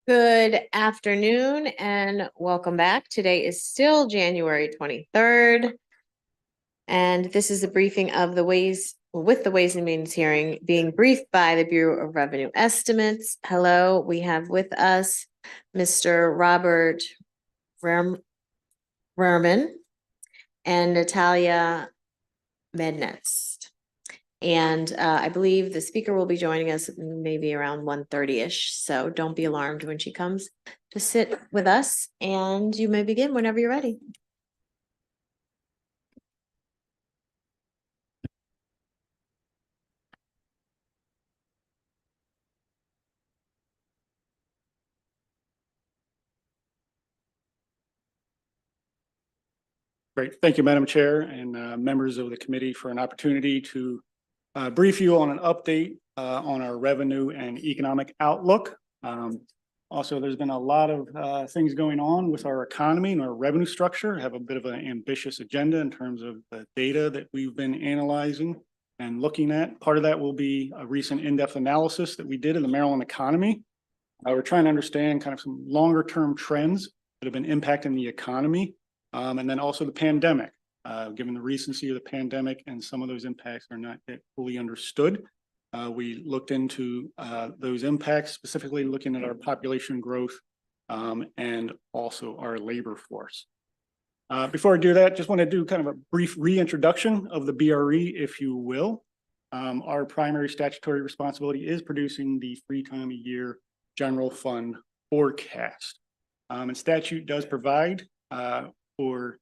Good afternoon and welcome back. Today is still January 23rd. And this is a briefing of the Ways and Means hearing being briefed by the Bureau of Revenue Estimates. Hello, we have with us Mr. Robert Rerman and Natalia Mednetz. And I believe the speaker will be joining us maybe around 1:30-ish. So don't be alarmed when she comes to sit with us. And you may begin whenever you're ready. Great. Thank you, Madam Chair and members of the committee for an opportunity to brief you on an update on our revenue and economic outlook. Also, there's been a lot of things going on with our economy and our revenue structure. I have a bit of an ambitious agenda in terms of the data that we've been analyzing and looking at. Part of that will be a recent in-depth analysis that we did in the Maryland economy. We're trying to understand kind of some longer term trends that have been impacting the economy. And then also the pandemic, given the recency of the pandemic and some of those impacts are not yet fully understood. We looked into those impacts, specifically looking at our population growth and also our labor force. Before I do that, just want to do kind of a brief reintroduction of the BRE, if you will. Our primary statutory responsibility is producing the 3 times a year general fund forecast. And statute does provide for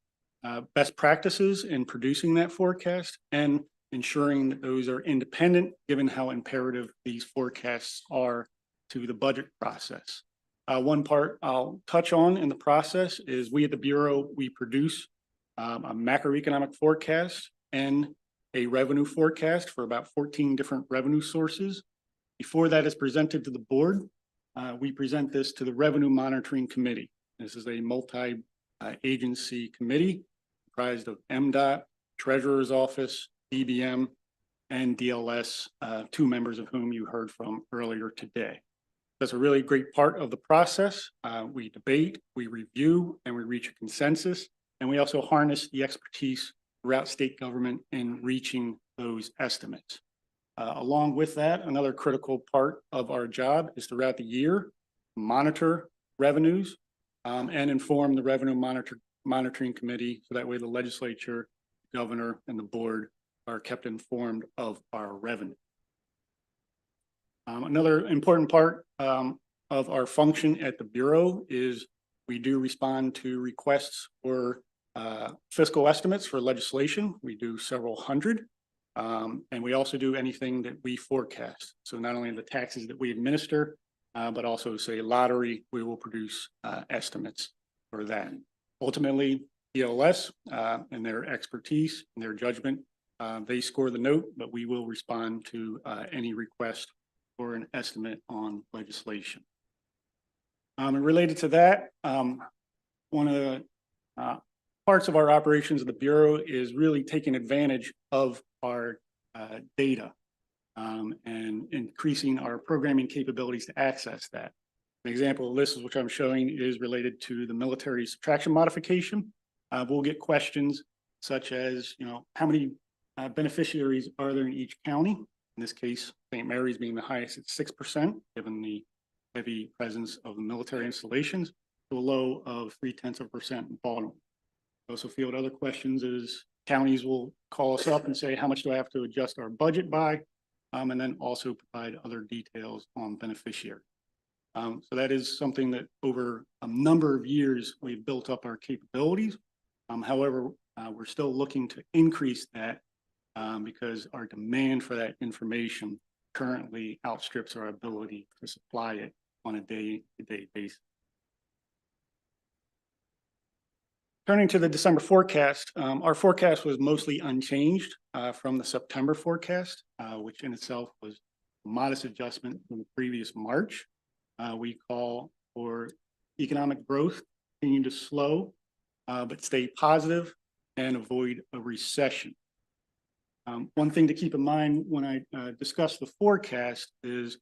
best practices in producing that forecast and ensuring that those are independent, given how imperative these forecasts are to the budget process. One part I'll touch on in the process is we at the Bureau, we produce a macroeconomic forecast and a revenue forecast for about 14 different revenue sources. Before that is presented to the board, we present this to the Revenue Monitoring Committee. This is a multi-agency committee comprised of MDOT, Treasurer's Office, DBM, and DLS, 2 members of whom you heard from earlier today. That's a really great part of the process. We debate, we review, and we reach a consensus. And we also harness the expertise throughout state government in reaching those estimates. Along with that, another critical part of our job is throughout the year, monitor revenues and inform the Revenue Monitoring Committee, so that way the legislature, governor, and the board are kept informed of our revenue. Another important part of our function at the Bureau is we do respond to requests for fiscal estimates for legislation. We do several hundred, and we also do anything that we forecast. So not only the taxes that we administer, but also say lottery, we will produce estimates for that. Ultimately, DLS and their expertise and their judgment, they score the note, but we will respond to any request for an estimate on legislation. And related to that, one of the parts of our operations of the Bureau is really taking advantage of our data and increasing our programming capabilities to access that. An example of this, which I'm showing, is related to the military subtraction modification. We'll get questions such as, how many beneficiaries are there in each county? In this case, St. Mary's being the highest at 6%, given the heavy presence of the military installations, to a low of 0.3% in Baltimore. We also field other questions as counties will call us up and say, how much do I have to adjust our budget by? And then also provide other details on beneficiary. So that is something that over a number of years, we've built up our capabilities. However, we're still looking to increase that because our demand for that information currently outstrips our ability to supply it on a day-to-day basis. Turning to the December forecast, our forecast was mostly unchanged from the September forecast, which in itself was a modest adjustment from the previous March. We call for economic growth continue to slow, but stay positive and avoid a recession. One thing to keep in mind when I discuss the forecast is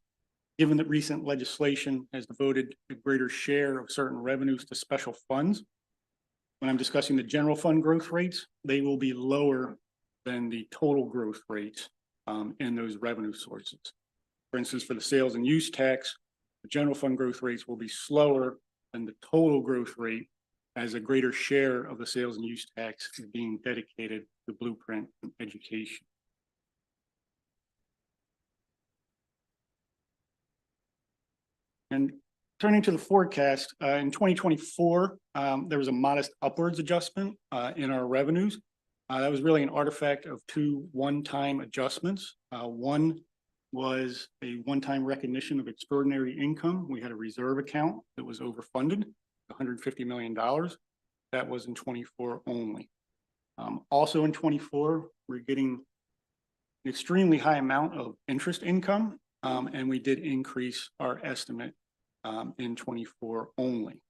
Given that recent legislation has devoted a greater share of certain revenues to special funds, when I'm discussing the general fund growth rates, they will be lower than the total growth rates in those revenue sources. For instance, for the sales and use tax, the general fund growth rates will be slower than the total growth rate, as a greater share of the sales and use tax is being dedicated to blueprint and education. And turning to the forecast, in 2024, there was a modest upwards adjustment in our revenues. That was really an artifact of two one-time adjustments. One was a one-time recognition of extraordinary income. We had a reserve account that was overfunded, $150 million. That was in 24 only. Also in 24, we're getting an extremely high amount of interest income, and we did increase our estimate in 24 only.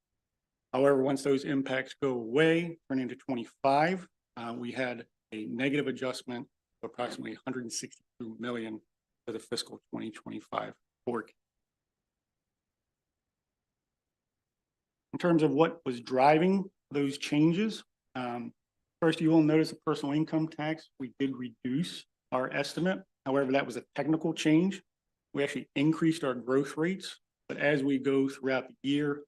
However, once those impacts go away, turn into 25, we had a negative adjustment of approximately 162 million for the fiscal 2025 forecast. In terms of what was driving those changes, first, you will notice the personal income tax, we did reduce our estimate. However, that was a technical change. We actually increased our growth rates, but as we go throughout the year,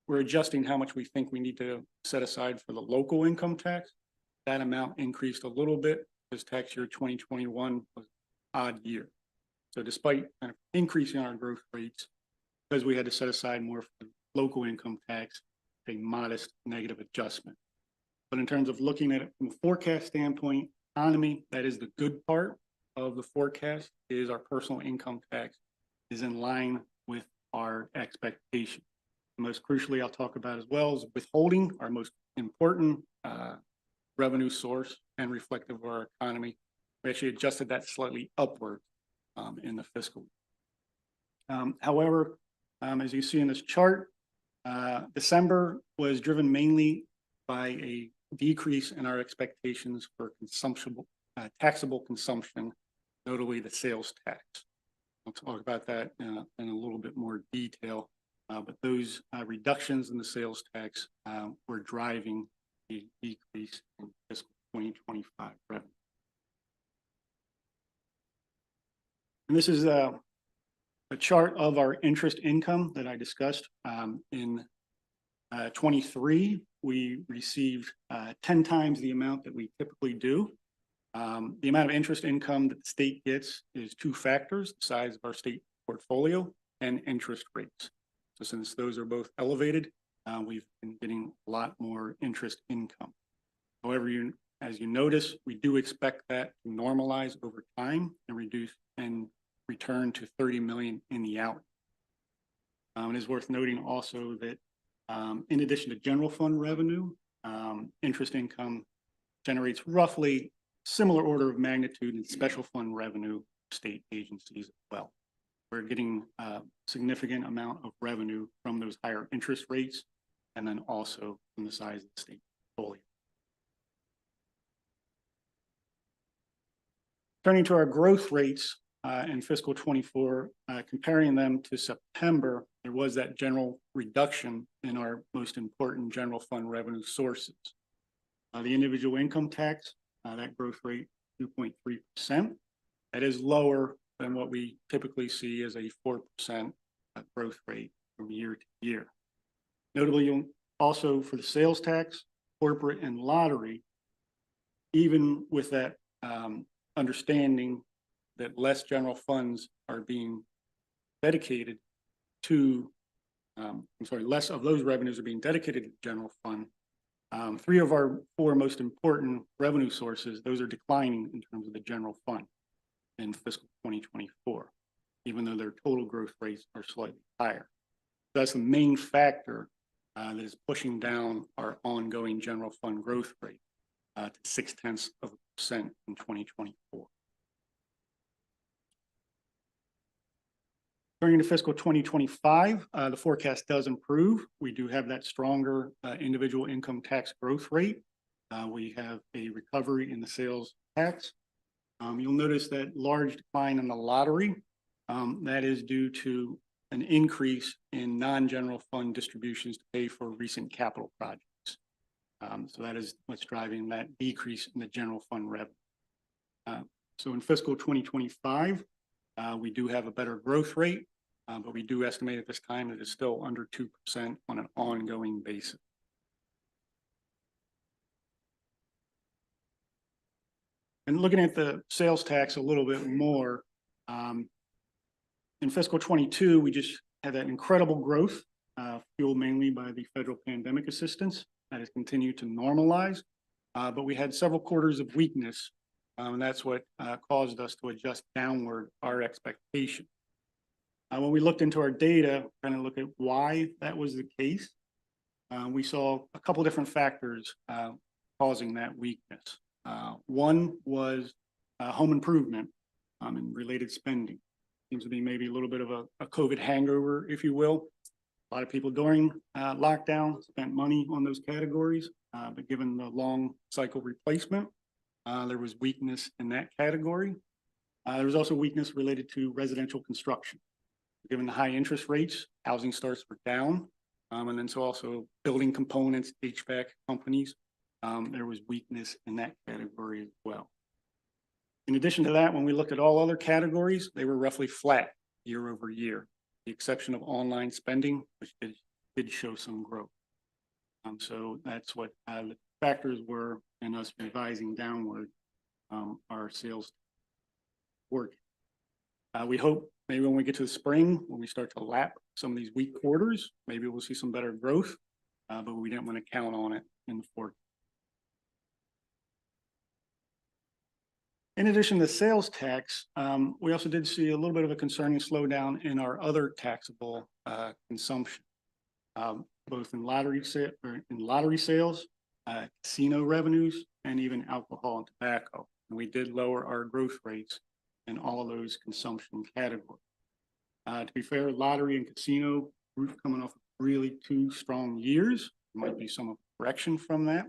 we're adjusting how much we think we need to set aside for the local income tax. That amount increased a little bit because tax year 2021 was an odd year. So despite kind of increasing our growth rates, because we had to set aside more for the local income tax, a modest negative adjustment. But in terms of looking at it from a forecast standpoint, economy, that is the good part of the forecast, is our personal income tax is in line with our expectation. Most crucially, I'll talk about as well is withholding, our most important revenue source and reflective of our economy. We actually adjusted that slightly upward in the fiscal. However, as you see in this chart, December was driven mainly by a decrease in our expectations for taxable consumption, notably the sales tax. I'll talk about that in a little bit more detail, but those reductions in the sales tax were driving a decrease in fiscal 2025 revenue. And this is a chart of our interest income that I discussed. In 23, we received 10 times the amount that we typically do. The amount of interest income that the state gets is two factors: the size of our state portfolio and interest rates. So since those are both elevated, we've been getting a lot more interest income. However, as you notice, we do expect that to normalize over time and reduce and return to 30 million in the out. It is worth noting also that in addition to general fund revenue, interest income generates roughly similar order of magnitude in special fund revenue state agencies as well. We're getting a significant amount of revenue from those higher interest rates, and then also from the size of the state portfolio. Turning to our growth rates in fiscal 24, comparing them to September, there was that general reduction in our most important general fund revenue sources. The individual income tax, that growth rate 2.3%. That is lower than what we typically see as a 4% growth rate from year to year. Notably, you'll also for the sales tax, corporate, and lottery, even with that understanding that less general funds are being dedicated to, less of those revenues are being dedicated to the general fund. 3 of our 4 most important revenue sources, those are declining in terms of the general fund in fiscal 2024, even though their total growth rates are slightly higher. That's the main factor that is pushing down our ongoing general fund growth rate to 0.6% in 2024. Turning to fiscal 2025, the forecast does improve. We do have that stronger individual income tax growth rate. We have a recovery in the sales tax. You'll notice that large decline in the lottery. That is due to an increase in non-general fund distributions to pay for recent capital projects. So that is what's driving that decrease in the general fund revenue. So in fiscal 2025, we do have a better growth rate, but we do estimate at this time that it's still under 2% on an ongoing basis. And looking at the sales tax a little bit more, in fiscal 22, we just had that incredible growth, fueled mainly by the federal pandemic assistance that has continued to normalize. But we had several quarters of weakness, and that's what caused us to adjust downward our expectation. When we looked into our data, trying to look at why that was the case, we saw a couple different factors causing that weakness. One was home improvement and related spending. Seems to be maybe a little bit of a COVID hangover, if you will. A lot of people during lockdown spent money on those categories, but given the long cycle replacement, there was weakness in that category. There was also weakness related to residential construction. Given the high interest rates, housing starts were down. And then so also building components, HVAC companies, there was weakness in that category as well. In addition to that, when we looked at all other categories, they were roughly flat year over year, the exception of online spending, which did show some growth. So that's what the factors were in us revising downward our sales work. We hope maybe when we get to the spring, when we start to lap some of these weak quarters, maybe we'll see some better growth, but we didn't want to count on it in the forecast. In addition to sales tax, we also did see a little bit of a concerning slowdown in our other taxable consumption, both in lottery sales, casino revenues, and even alcohol and tobacco. And we did lower our growth rates in all of those consumption categories. To be fair, lottery and casino group coming off really 2 strong years. There might be some correction from that.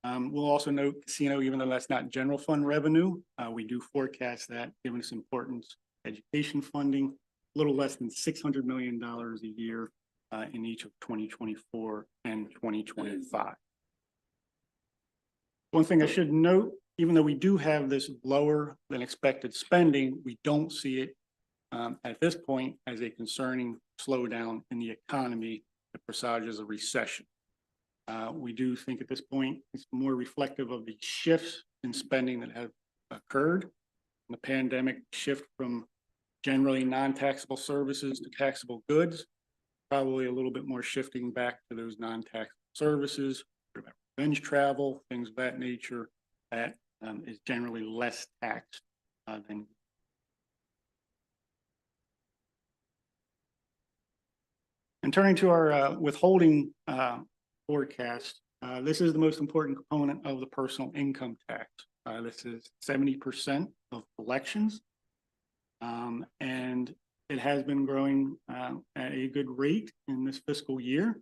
We'll also note casino, even though that's not general fund revenue, we do forecast that, given its importance, education funding, a little less than $600 million a year in each of 2024 and 2025. One thing I should note, even though we do have this lower than expected spending, we don't see it at this point as a concerning slowdown in the economy that presages a recession. We do think at this point it's more reflective of the shifts in spending that have occurred. The pandemic shift from generally non-taxable services to taxable goods, probably a little bit more shifting back to those non-taxable services, revenge travel, things of that nature, that is generally less taxed than. And turning to our withholding forecast, this is the most important component of the personal income tax. This is 70% of collections, and it has been growing at a good rate in this fiscal year.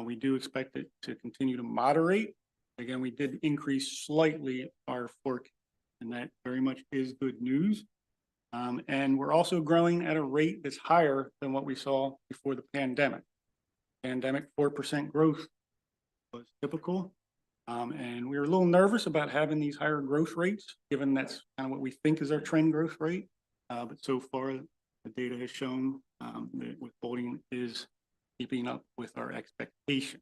We do expect it to continue to moderate. Again, we did increase slightly our forecast, and that very much is good news. And we're also growing at a rate that's higher than what we saw before the pandemic. 4% growth was typical. And we were a little nervous about having these higher growth rates, given that's kind of what we think is our trend growth rate. But so far, the data has shown that withholding is keeping up with our expectation.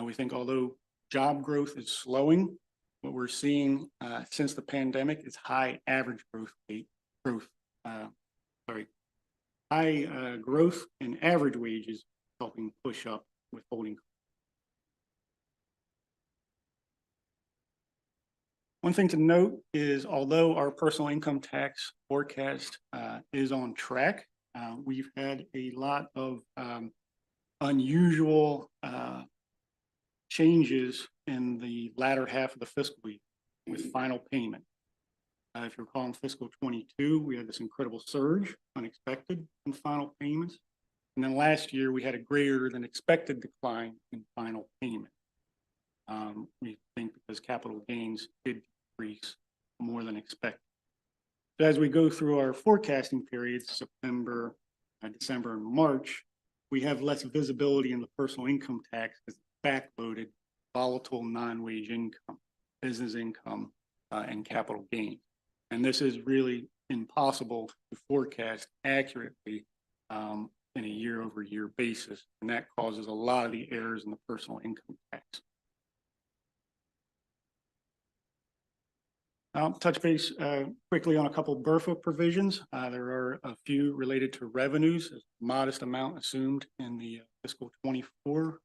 We think although job growth is slowing, what we're seeing since the pandemic is high average growth rate, high growth in average wages helping push up withholding. One thing to note is, although our personal income tax forecast is on track, we've had a lot of unusual changes in the latter half of the fiscal year with final payment. If you recall, in fiscal 22, we had this incredible surge, unexpected, in final payments. And then last year, we had a greater than expected decline in final payment. We think because capital gains did decrease more than expected. So as we go through our forecasting periods, September, December and March, we have less visibility in the personal income tax as backloaded, volatile non-wage income, business income, and capital gain. And this is really impossible to forecast accurately in a year-over-year basis, and that causes a lot of the errors in the personal income tax. I'll touch base quickly on a couple of BRFA provisions. There are a few related to revenues, a modest amount assumed in the fiscal 24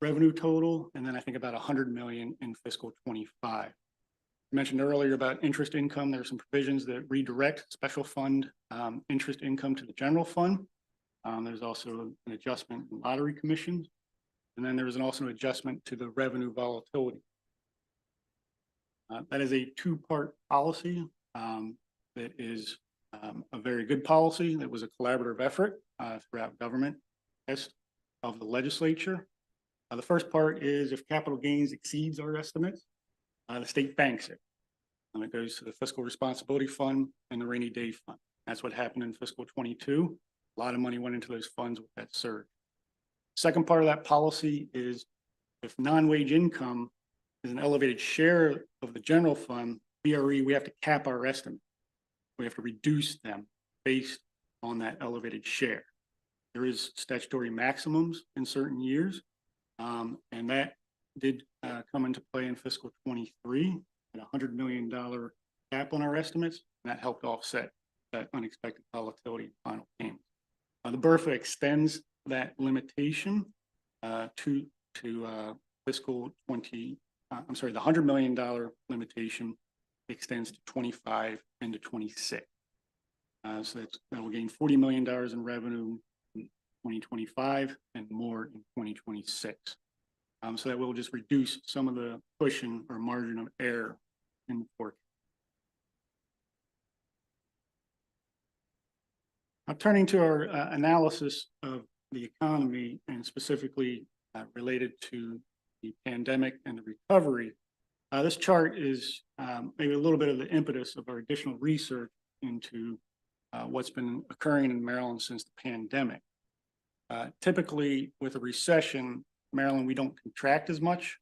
revenue total, and then I think about 100 million in fiscal 25. I mentioned earlier about interest income. There are some provisions that redirect special fund interest income to the general fund. There's also an adjustment in lottery commissions, and then there's also an adjustment to the revenue volatility. That is a two-part policy that is a very good policy. That was a collaborative effort throughout government of the legislature. The first part is if capital gains exceeds our estimates, the state banks it. And it goes to the fiscal responsibility fund and the rainy day fund. That's what happened in fiscal 22. A lot of money went into those funds with that surge. Second part of that policy is if non-wage income is an elevated share of the general fund, BRE, we have to cap our estimate. We have to reduce them based on that elevated share. There is statutory maximums in certain years, and that did come into play in fiscal 23 at $100 million cap on our estimates, and that helped offset that unexpected volatility in final payments. The BRFA extends that limitation to fiscal 20. I'm sorry, the $100 million limitation extends to 25 and to 26. So that will gain $40 million in revenue in 2025 and more in 2026. So that will just reduce some of the cushion or margin of error in the forecast. Now, turning to our analysis of the economy and specifically related to the pandemic and the recovery, this chart is maybe a little bit of the impetus of our additional research into what's been occurring in Maryland since the pandemic. Typically, with a recession, Maryland, we don't contract as much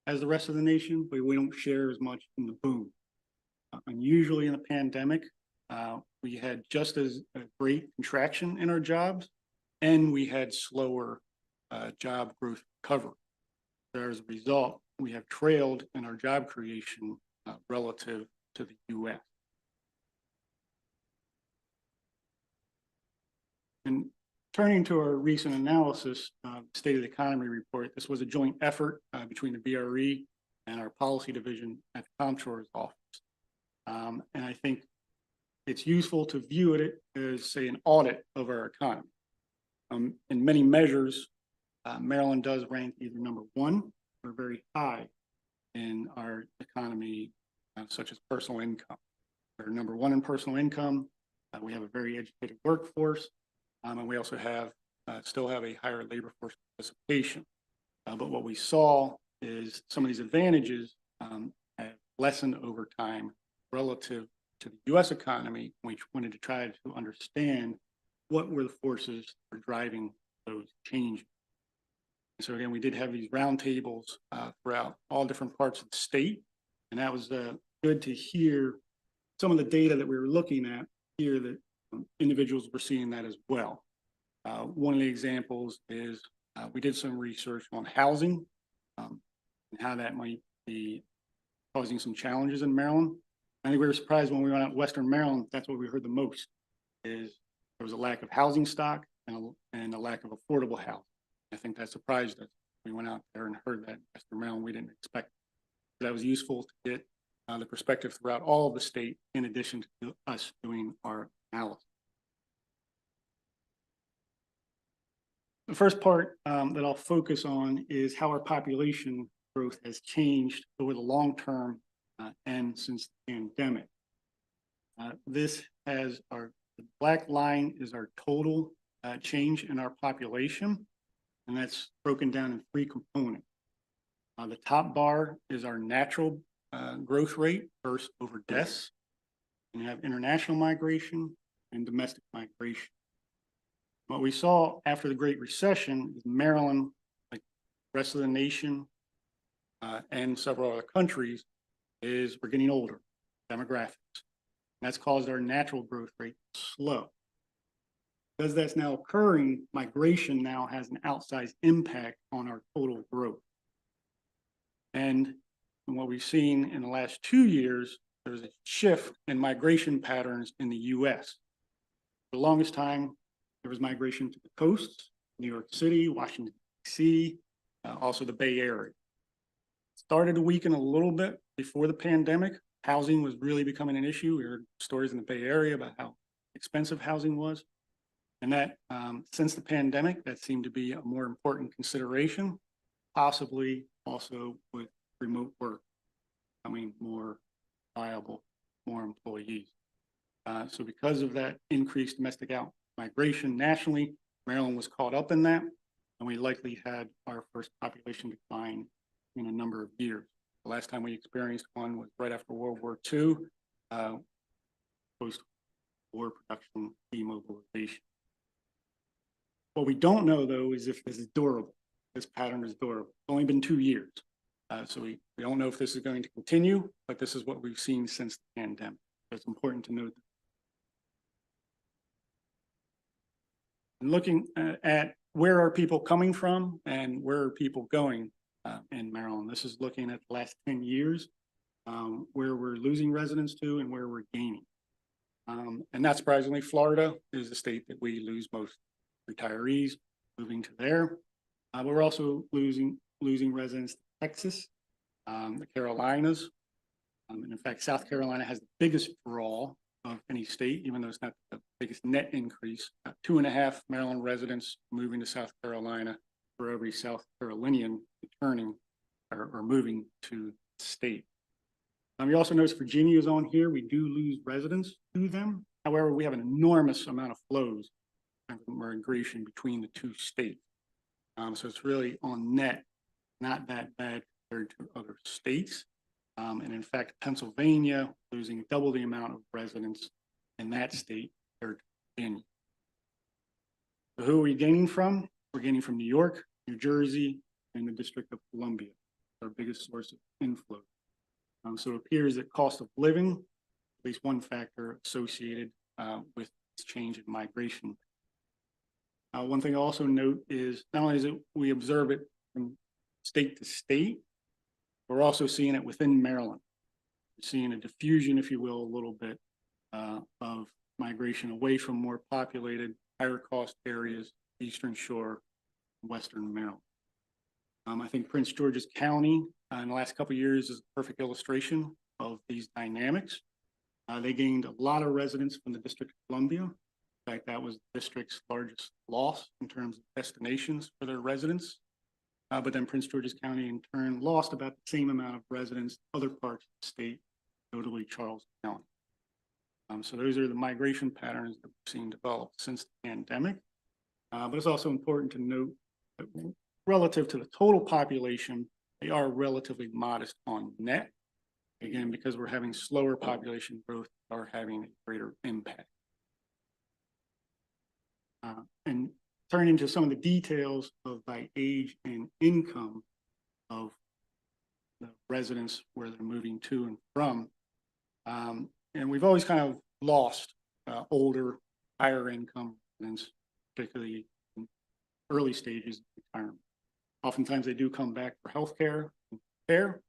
as the rest of the nation, but we don't share as much in the boom. Unusually in the pandemic, we had just as a great contraction in our jobs, and we had slower job growth recovery. As a result, we have trailed in our job creation relative to the U.S. And turning to our recent analysis, State of the Economy report, this was a joint effort between the BRE and our policy division at the Comptroller's office. And I think it's useful to view it as, say, an audit of our economy. In many measures, Maryland does rank either number one or very high in our economy, such as personal income. We're number one in personal income. We have a very educated workforce, and we also have still have a higher labor force participation. But what we saw is some of these advantages have lessened over time relative to the U.S. economy. We wanted to try to understand what were the forces for driving those changes. And so again, we did have these roundtables throughout all different parts of the state, and that was good to hear some of the data that we were looking at here that individuals were seeing that as well. One of the examples is we did some research on housing and how that might be causing some challenges in Maryland. I think we were surprised when we went out to Western Maryland. That's what we heard the most is there was a lack of housing stock and a lack of affordable housing. I think that surprised us. We went out there and heard that in Western Maryland. We didn't expect it. That was useful to get the perspective throughout all of the state, in addition to us doing our analysis. The first part that I'll focus on is how our population growth has changed over the long term and since the pandemic. This has the black line is our total change in our population, and that's broken down in three components. The top bar is our natural growth rate, births over deaths. And you have international migration and domestic migration. What we saw after the Great Recession is Maryland, like the rest of the nation, and several other countries, is we're getting older, demographics. And that's caused our natural growth rate to slow. Because that's now occurring, migration now has an outsized impact on our total growth. And what we've seen in the last 2 years, there's a shift in migration patterns in the US. For the longest time, there was migration to the coasts, New York City, Washington, D.C., also the Bay Area. Started to weaken a little bit before the pandemic. Housing was really becoming an issue. We heard stories in the Bay Area about how expensive housing was. And that since the pandemic, that seemed to be a more important consideration, possibly also with remote work becoming more viable, more employees. So because of that increased domestic out migration nationally, Maryland was caught up in that, and we likely had our first population decline in a number of years. The last time we experienced one was right after World War II, post-war production demobilization. What we don't know, though, is if this is durable. This pattern is durable. It's only been 2 years. So we don't know if this is going to continue, but this is what we've seen since the pandemic. So it's important to note. And looking at where are people coming from and where are people going in Maryland. This is looking at the last 10 years, where we're losing residents to and where we're gaining. And not surprisingly, Florida is the state that we lose most retirees moving to there. But we're also losing residents to Texas, the Carolinas. And in fact, South Carolina has the biggest draw of any state, even though it's not the biggest net increase. 2.5 Maryland residents moving to South Carolina for every South Carolinian returning or moving to the state. You also notice Virginia is on here. We do lose residents to them. However, we have an enormous amount of flows of migration between the two states. So it's really on net, not that bad compared to other states. And in fact, Pennsylvania losing double the amount of residents in that state compared to Virginia. So who are we gaining from? We're gaining from New York, New Jersey, and the District of Columbia, our biggest source of inflow. So it appears that cost of living, at least one factor associated with this change in migration. One thing I also note is not only is it we observe it from state to state, we're also seeing it within Maryland. We're seeing a diffusion, if you will, a little bit of migration away from more populated, higher cost areas, Eastern Shore, Western Maryland. I think Prince George's County in the last couple of years is a perfect illustration of these dynamics. They gained a lot of residents from the District of Columbia. In fact, that was the district's largest loss in terms of destinations for their residents. But then Prince George's County in turn lost about the same amount of residents in other parts of the state, notably Charles County. So those are the migration patterns that we've seen develop since the pandemic. But it's also important to note that relative to the total population, they are relatively modest on net. Again, because we're having slower population growth, are having a greater impact. And turning to some of the details of by age and income of the residents where they're moving to and from. And we've always kind of lost older, higher income residents, particularly in early stages of retirement. Oftentimes they do come back for healthcare and care,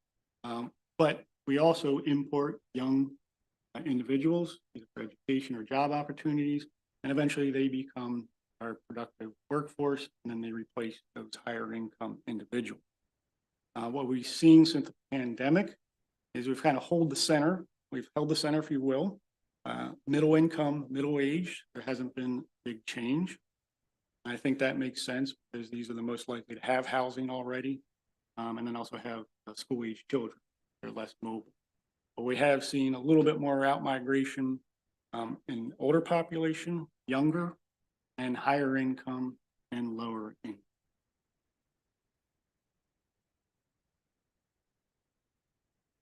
but we also import young individuals either for education or job opportunities, and eventually they become our productive workforce, and then they replace those higher income individuals. What we've seen since the pandemic is we've kind of held the center, if you will. Middle income, middle age, there hasn't been a big change. I think that makes sense because these are the most likely to have housing already, and then also have school-age children. They're less mobile. But we have seen a little bit more out-migration in older population, younger, and higher income and lower income.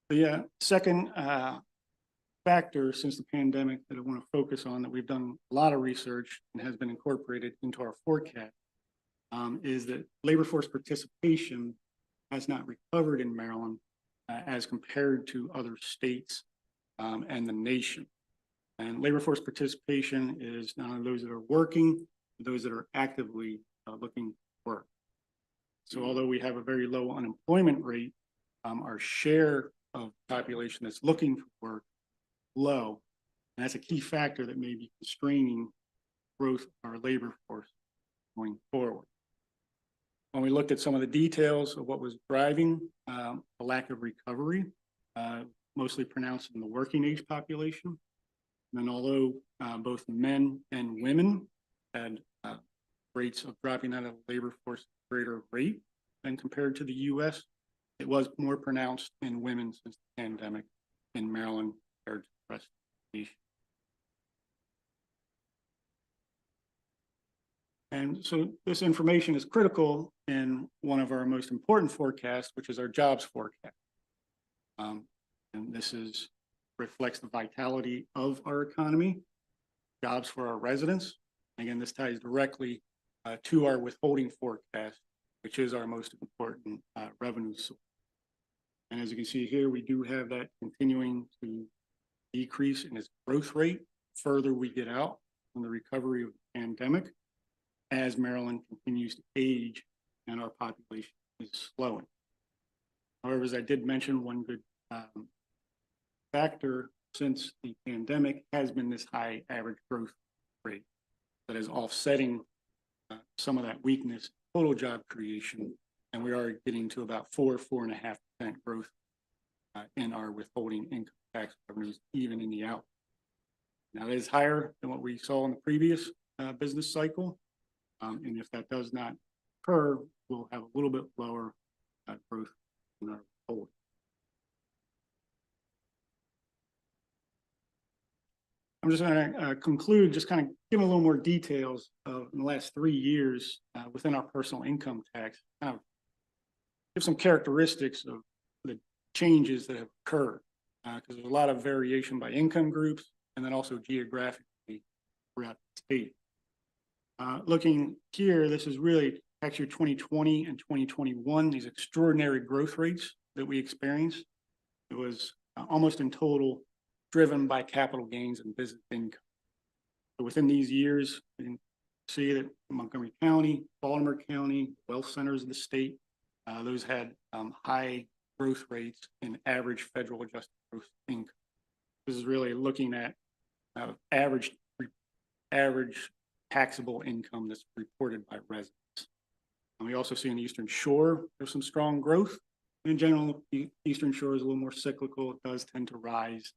The second factor since the pandemic that I want to focus on, that we've done a lot of research and has been incorporated into our forecast, is that labor force participation has not recovered in Maryland as compared to other states and the nation. And labor force participation is not only those that are working, but those that are actively looking for work. So although we have a very low unemployment rate, our share of population that's looking for work low, and that's a key factor that may be constraining growth of our labor force going forward. When we looked at some of the details of what was driving the lack of recovery, mostly pronounced in the working age population, and although both men and women had rates of dropping out of the labor force at a greater rate than compared to the U.S., it was more pronounced in women since the pandemic in Maryland compared to the rest of the nation. And so this information is critical in one of our most important forecasts, which is our jobs forecast. And this reflects the vitality of our economy, jobs for our residents. Again, this ties directly to our withholding forecast, which is our most important revenue source. And as you can see here, we do have that continuing to decrease in its growth rate further we get out from the recovery of the pandemic, as Maryland continues to age and our population is slowing. However, as I did mention, one good factor since the pandemic has been this high average growth rate that is offsetting some of that weakness in total job creation, and we are getting to about 4.5% growth in our withholding income tax revenues, even in the out. Now, that is higher than what we saw in the previous business cycle, and if that does not occur, we'll have a little bit lower growth in our withholding. I'm just going to conclude, just kind of give a little more details of in the last 3 years within our personal income tax, kind of give some characteristics of the changes that have occurred, because there's a lot of variation by income groups and then also geographically throughout the state. Looking here, this is really tax year 2020 and 2021, these extraordinary growth rates that we experienced. It was almost in total driven by capital gains and business income. So within these years, you can see that Montgomery County, Baltimore County, wealth centers of the state, those had high growth rates in average federal adjusted gross income. This is really looking at average taxable income that's reported by residents. And we also see in the Eastern Shore, there's some strong growth. In general, the Eastern Shore is a little more cyclical. It does tend to rise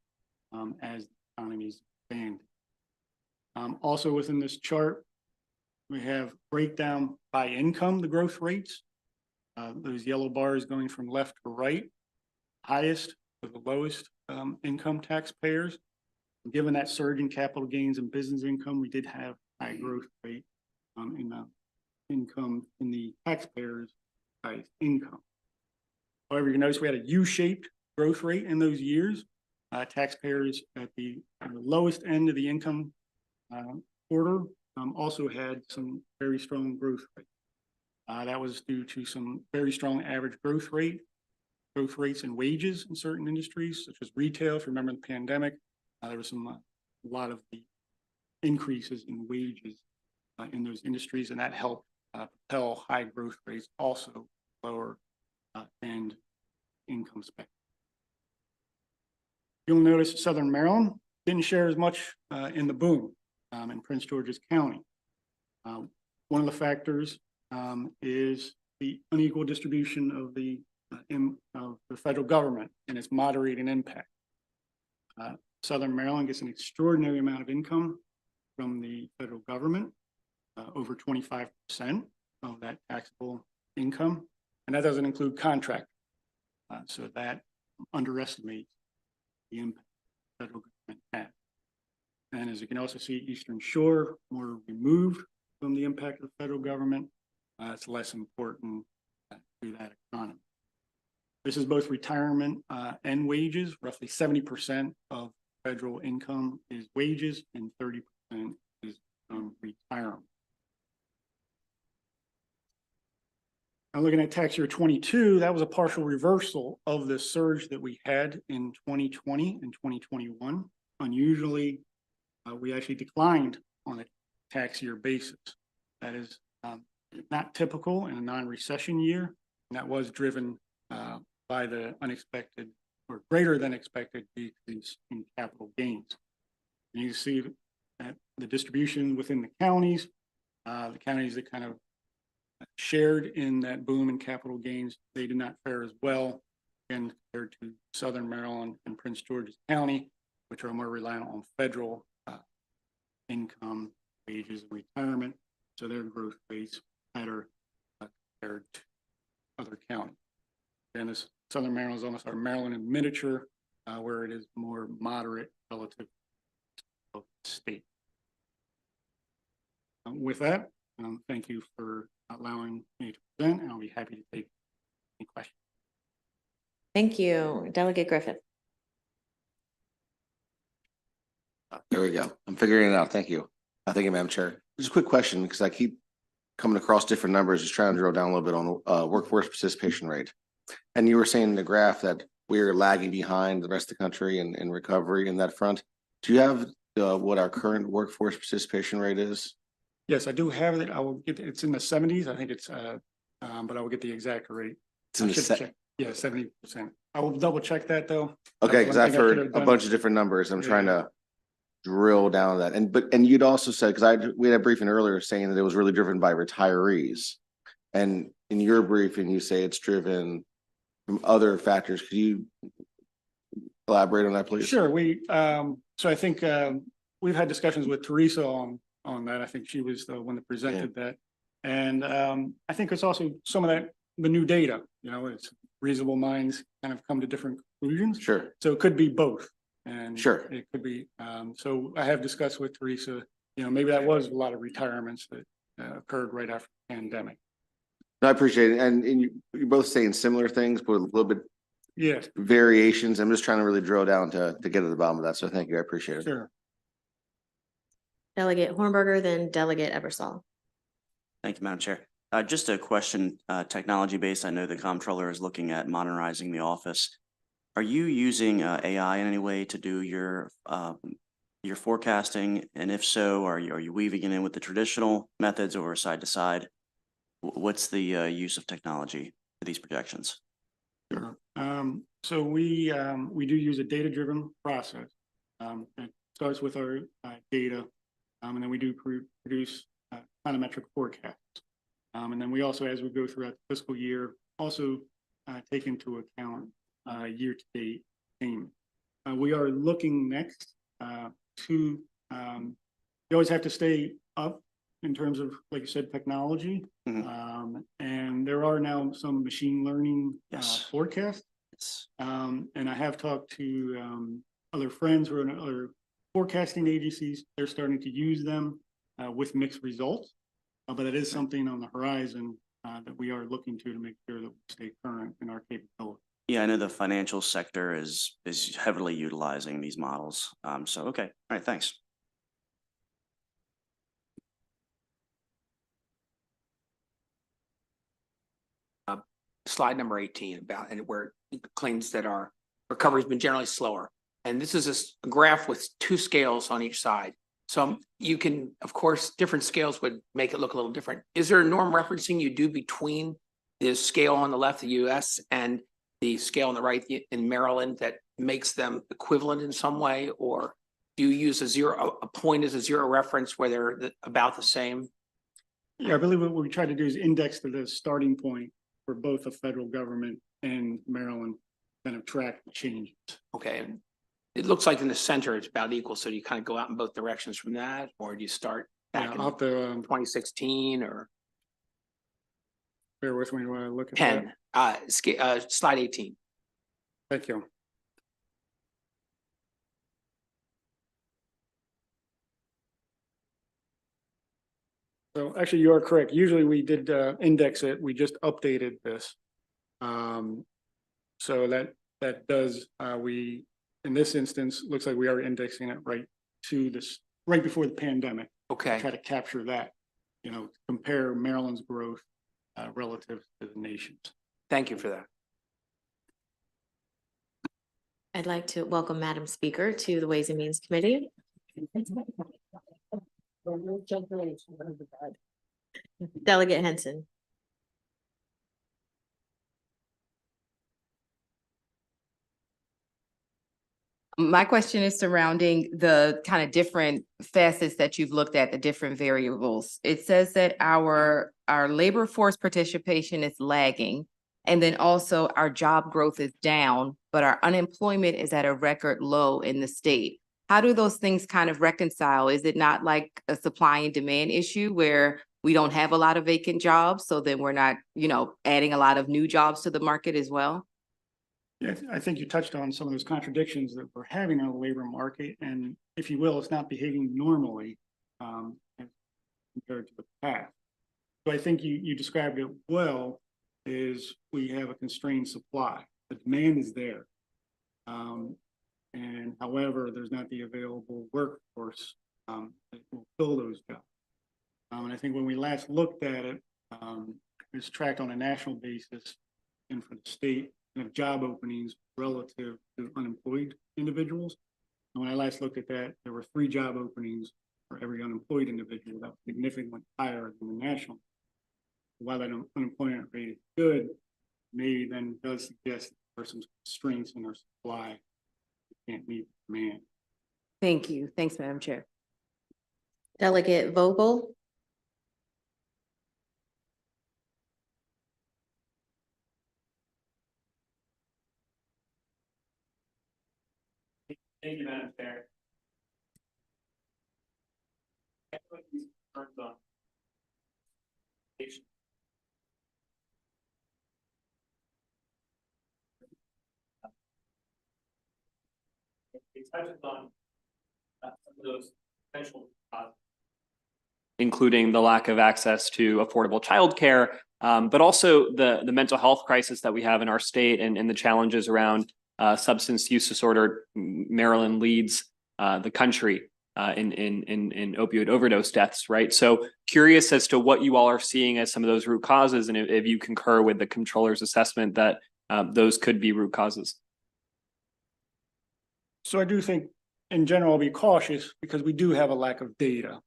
as the economies expand. Also within this chart, we have breakdown by income, the growth rates. Those yellow bars going from left to right, highest to the lowest income taxpayers. And given that surge in capital gains and business income, we did have high growth rate in the income in the taxpayers' highest income. However, you notice we had a U-shaped growth rate in those years. Taxpayers at the lowest end of the income order also had some very strong growth rate. That was due to some very strong average growth rates in wages in certain industries, such as retail. If you remember the pandemic, there was a lot of the increases in wages in those industries, and that helped propel high growth rates, also lower end income spectrum. You'll notice Southern Maryland didn't share as much in the boom in Prince George's County. One of the factors is the unequal distribution of the federal government and its moderating impact. Southern Maryland gets an extraordinary amount of income from the federal government, over 25% of that taxable income, and that doesn't include contract. So that underestimates the impact the federal government has. And as you can also see, Eastern Shore, more removed from the impact of the federal government, it's less important to that economy. This is both retirement and wages. Roughly 70% of federal income is wages and 30% is retirement. Now looking at tax year 22, that was a partial reversal of the surge that we had in 2020 and 2021. Unusually, we actually declined on a tax year basis. That is not typical in a non-recession year. And that was driven by the unexpected or greater than expected decrease in capital gains. And you see that the distribution within the counties that kind of shared in that boom in capital gains, they did not fare as well again compared to Southern Maryland and Prince George's County, which are more reliant on federal income, wages, and retirement. So their growth rates better compared to other counties. And this Southern Maryland is almost our Maryland in miniature, where it is more moderate relative to the state. With that, thank you for allowing me to present, and I'll be happy to take any questions. Thank you, Delegate Griffith. There we go. I'm figuring it out. Thank you. Thank you, Madam Chair. Just a quick question, because I keep coming across different numbers, just trying to drill down a little bit on the workforce participation rate. And you were saying in the graph that we're lagging behind the rest of the country in recovery in that front. Do you have what our current workforce participation rate is? Yes, I do have it. I will get it's in the 70s. I think it's but I will get the exact rate. It's in the check. Yeah, 70%. I will double check that though. Okay, because I've heard a bunch of different numbers. I'm trying to drill down that. And you'd also said, because we had a briefing earlier saying that it was really driven by retirees. And in your briefing, you say it's driven from other factors. Could you elaborate on that, please? Sure. So I think we've had discussions with Teresa on that. I think she was the one that presented that. And I think it's also some of the new data, it's reasonable minds kind of come to different conclusions. Sure. So it could be both. And sure, it could be. So I have discussed with Teresa, maybe that was a lot of retirements that occurred right after the pandemic. No, I appreciate it. And you're both saying similar things, but a little bit variations. I'm just trying to really drill down to get to the bottom of that. So thank you. I appreciate it. Sure. Delegate Hornberger, then Delegate Ebersol. Thank you, Madam Chair. Just a question, technology based. I know the comptroller is looking at modernizing the office. Are you using AI in any way to do your forecasting? And if so, are you weaving it in with the traditional methods or side to side? What's the use of technology for these projections? Sure. So we do use a data-driven process. It starts with our data, and then we do produce econometric forecasts. And then we also, as we go throughout the fiscal year, also take into account year-to-date payment. We are looking next to, you always have to stay up in terms of, like you said, technology. Mm-hmm. And there are now some machine learning forecasts. Yes. And I have talked to other friends who are in other forecasting agencies. They're starting to use them with mixed results. But it is something on the horizon that we are looking to make sure that we stay current in our capability. Yeah, I know the financial sector is heavily utilizing these models. So, okay. All right, thanks. Slide number 18 where it claims that our recovery has been generally slower. And this is a graph with two scales on each side. So you can, of course, different scales would make it look a little different. Is there a norm referencing you do between the scale on the left, the US, and the scale on the right in Maryland that makes them equivalent in some way? Or do you use a point as a zero reference where they're about the same? Yeah, I believe what we try to do is index to the starting point for both the federal government and Maryland, kind of track the changes. Okay. It looks like in the center it's about equal. So do you kind of go out in both directions from that, or do you start back in 2016 or? Bear with me while I look at 10. Slide 18. Thank you. So actually, you are correct. Usually we did index it. We just updated this. So that does, we in this instance, looks like we are indexing it right to this, right before the pandemic. Okay, Try to capture that, compare Maryland's growth relative to the nation's. thank you for that. I'd like to welcome Madam Speaker to the Ways and Means Committee. Delegate Henson. My question is surrounding the kind of different facets that you've looked at, the different variables. It says that our labor force participation is lagging. And then also our job growth is down, but our unemployment is at a record low in the state. How do those things kind of reconcile? Is it not like a supply and demand issue where we don't have a lot of vacant jobs, so then we're not, adding a lot of new jobs to the market as well? Yeah, I think you touched on some of those contradictions that we're having in the labor market, and if you will, it's not behaving normally compared to the past. So I think you described it well, is we have a constrained supply. The demand is there. And however, there's not the available workforce that will fill those jobs. And I think when we last looked at it, it's tracked on a national basis and for the state of job openings relative to unemployed individuals. And when I last looked at that, there were 3 job openings for every unemployed individual. That was significantly higher than the national. While that unemployment rate is good, maybe then does suggest that there are some constraints in our supply. We can't meet demand. Thank you. Thanks, Madam Chair. Delegate Vogel. Thank you, Madam Chair. It touches on some of those potential including the lack of access to affordable childcare, but also the mental health crisis that we have in our state and the challenges around substance use disorder. Maryland leads the country in opioid overdose deaths, right? So curious as to what you all are seeing as some of those root causes, and if you concur with the controller's assessment that those could be root causes. So I do think in general, I'll be cautious because we do have a lack of data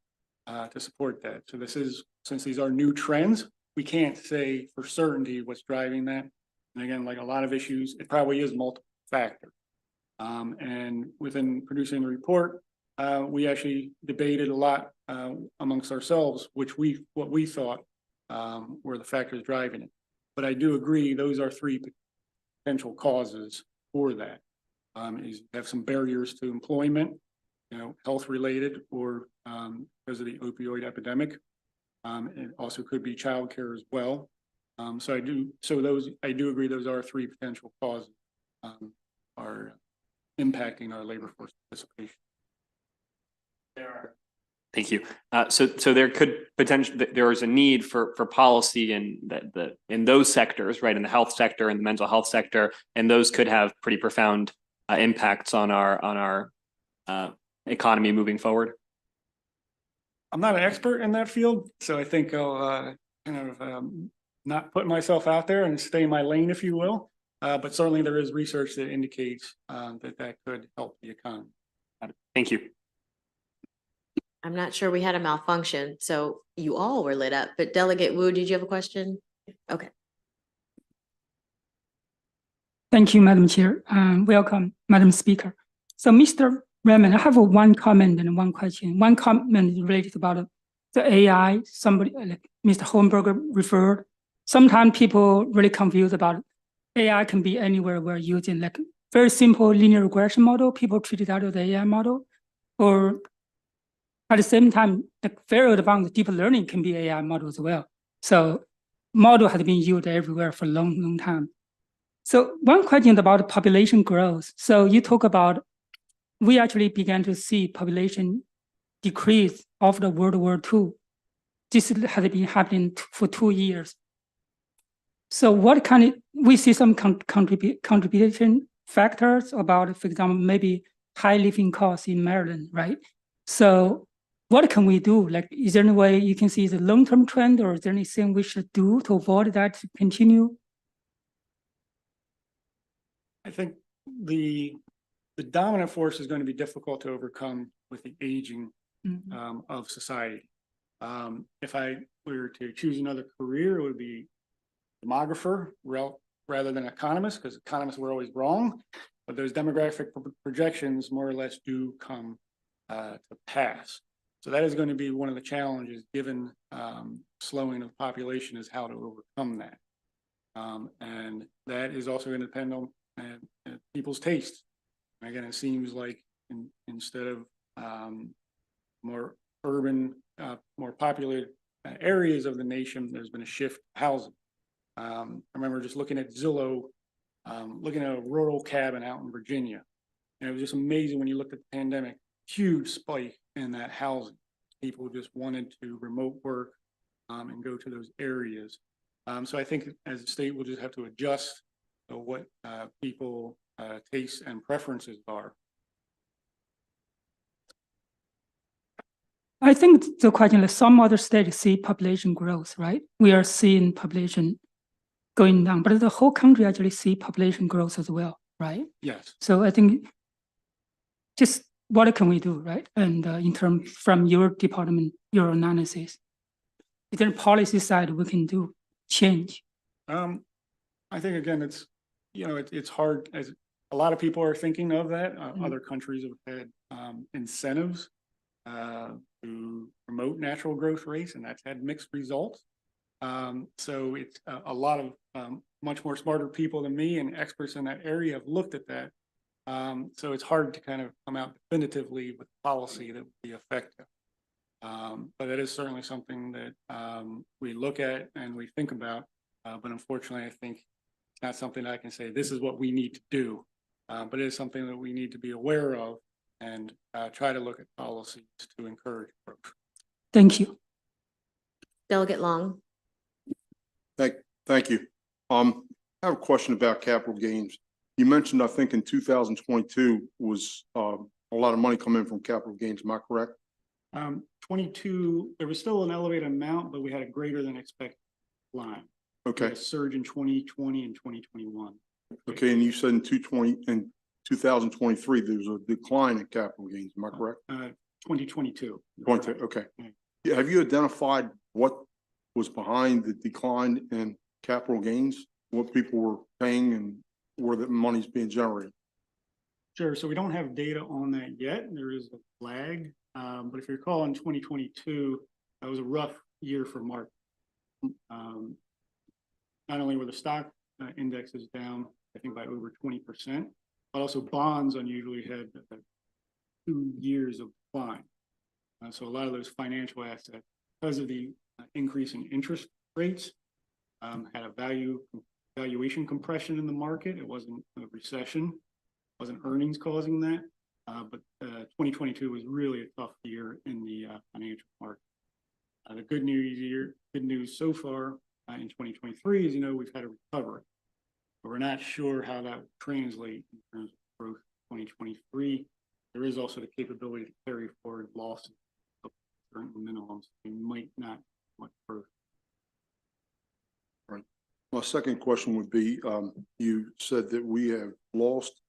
to support that. So since these are new trends, we can't say for certainty what's driving that. And again, like a lot of issues, it probably is multiple factor. And within producing the report, we actually debated a lot amongst ourselves, what we thought were the factors driving it. But I do agree, those are 3 potential causes for that. Is have some barriers to employment, health related, or because of the opioid epidemic. It also could be childcare as well. I do agree those are 3 potential causes are impacting our labor force participation. Thank you. So there could potentially, there is a need for policy in those sectors, right? In the health sector and the mental health sector, and those could have pretty profound impacts on our economy moving forward. I'm not an expert in that field, so I think I'll not put myself out there and stay in my lane, if you will. But certainly there is research that indicates that could help the economy. Thank you. I'm not sure we had a malfunction, so you all were lit up, but Delegate Wu, did you have a question? Okay. Thank you, Madam Chair. Welcome, Madam Speaker. So, Mr. Raymond, I have one comment and one question. One comment related about the AI. Somebody, like Mr. Holmberger referred. Sometimes people really confused about AI can be anywhere we're using, like very simple linear regression model. People treat it out of the AI model, or at the same time, the very advanced deep learning can be AI model as well. So, model has been used everywhere for a long, long time. So one question about population growth. So you talk about, we actually began to see population decrease after World War II. This has been happening for 2 years. So what kind of, we see some contribution factors about, for example, maybe high living costs in Maryland, right? So what can we do? Like, is there any way you can see the long-term trend, or is there anything we should do to avoid that to continue? I think the dominant force is going to be difficult to overcome with the aging of society. If I were to choose another career, it would be demographer rather than economist, because economists were always wrong. But those demographic projections more or less do come to pass. So that is going to be one of the challenges, given slowing of population, is how to overcome that. And that is also going to depend on people's tastes. Again, it seems like instead of more urban, more populated areas of the nation, there's been a shift to housing. I remember just looking at Zillow, looking at a rural cabin out in Virginia. And it was just amazing when you looked at the pandemic, huge spike in that housing. People just wanted to remote work and go to those areas. So I think as a state, we'll just have to adjust to what people tastes and preferences are. I think the question is, some other states see population growth, right? We are seeing population going down, but the whole country actually see population growth as well, right? Yes. So I think just what can we do, right? And in terms from your department, your analysis, is there a policy side we can do change? I think again, it's, you know, it's hard, as a lot of people are thinking of that. Other countries have had incentives to promote natural growth rates, and that's had mixed results. So it's a lot of much more smarter people than me and experts in that area have looked at that. So it's hard to kind of come out definitively with policy that would be effective. But it is certainly something that we look at and we think about. But unfortunately, I think it's not something I can say, this is what we need to do. But it is something that we need to be aware of and try to look at policies to encourage growth. Thank you. Delegate Long. Thank you. I have a question about capital gains. You mentioned, I think in 2022 was a lot of money coming in from capital gains. Am I correct? 22, there was still an elevated amount, but we had a greater than expected line. Okay. A surge in 2020 and 2021. Okay, and you said in 2023 there was a decline in capital gains. Am I correct? 2022. 22. Okay. Yeah, have you identified what was behind the decline in capital gains? What people were paying and where the money's being generated? Sure. So we don't have data on that yet. There is a lag. But if you recall, in 2022, that was a rough year for market. Not only were the stock indexes down, I think by over 20%, but also bonds unusually had 2 years of decline. So a lot of those financial assets, because of the increase in interest rates, had a valuation compression in the market. It wasn't a recession, wasn't earnings causing that. But 2022 was really a tough year in the financial market. The good news so far in 2023 is, you know, we've had a recovery, but we're not sure how that will translate in terms of growth in 2023. There is also the capability to carry forward losses of certain minimums. We might not much growth. Right. My second question would be, you said that we have lost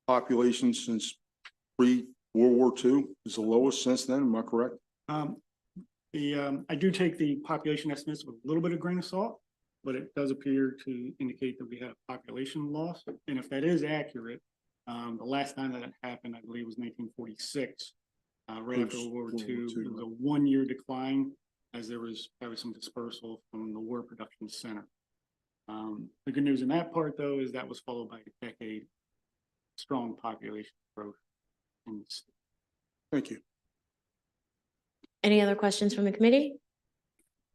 population since pre-World War II. Is the lowest since then, am I correct? I do take the population estimates with a little bit of grain of salt, but it does appear to indicate that we had a population loss. And if that is accurate, the last time that it happened, I believe, was 1946, right after World War II. It was a 1-year decline, as there was probably some dispersal from the War Production Center. The good news in that part, though, is that was followed by a decade strong population growth in the state. Thank you. Any other questions from the committee?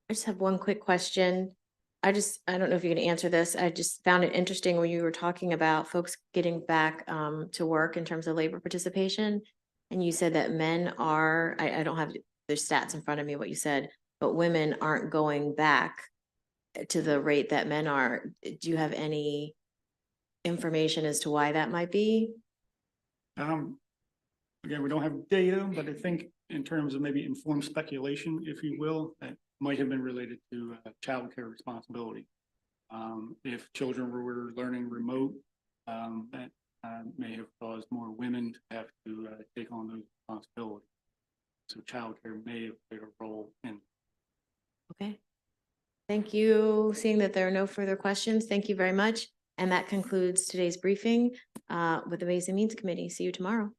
I just have one quick question. I don't know if you can answer this. I just found it interesting when you were talking about folks getting back to work in terms of labor participation. And you said that men are, I don't have the stats in front of me, what you said, but women aren't going back to the rate that men are. Do you have any information as to why that might be? Again, we don't have data, but I think in terms of maybe informed speculation, if you will, that might have been related to childcare responsibility. If children were learning remote, that may have caused more women to have to take on those responsibilities. So childcare may have played a role in. Okay. Thank you. Seeing that there are no further questions, thank you very much. And that concludes today's briefing with the Ways and Means Committee. See you tomorrow.